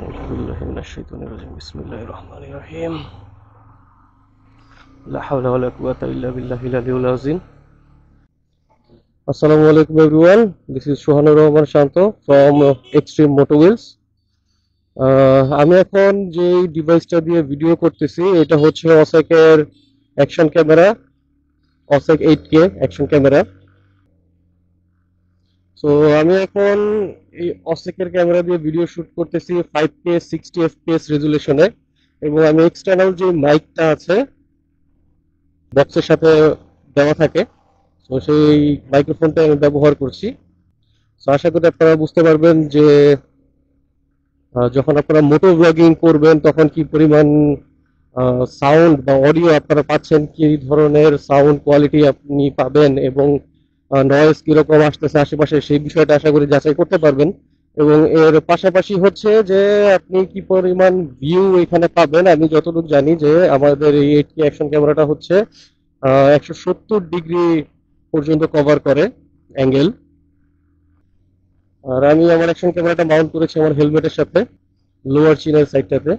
أعوذ بالله من الشيطان الرجيم بسم الله الرحمن الرحيم لا حول ولا قوة إلا بالله العلي العظيم Assalamu alaikum everyone. This is Shohanur Rahman Shanto from Extreme Motor Wheels. আমি এখন যে ডিভাইসটা দিয়ে ভিডিও করতেছি এটা হচ্ছে অসেকের অ্যাকশন ক্যামেরা, অসেক 8K অ্যাকশন ক্যামেরা। সো আমি এখন এই অসেকের ক্যামেরা দিয়ে ভিডিও শুট করতেছি 5K 60 fps রেজুলেশনে, এবং আমি এক্সটার্নাল যে মাইকটা আছে বক্সের সাথে দেওয়া থাকে, তো সেই মাইক্রোফোনটা আমি ব্যবহার করছি। তো আশা করি আপনারা বুঝতে পারবেন যে যখন আপনারা মোটর ব্লগিং করবেন তখন কি পরিমাণ সাউন্ড বা অডিও আপনারা পাচ্ছেন, কি ধরনের সাউন্ড কোয়ালিটি আপনি পাবেন এবং নয়েজ কিরকম আসতেছে আশেপাশে, সেই বিষয়টা আশা করি যাচাই করতে পারবেন। এবং এর পাশাপাশি হচ্ছে যে আপনি কি পরিমাণ ভিউ এখানে পাবেন। আমি যতটুকু জানি যে আমাদের এই 8K অ্যাকশন ক্যামেরাটা হচ্ছে 170 ডিগ্রি পর্যন্ত কভার করে অ্যাঙ্গেল। আর আমি আমার অ্যাকশন ক্যামেরাটা মাউন্ট করেছি আমার হেলমেটের সাথে লোয়ার চিনের সাইডটাতে।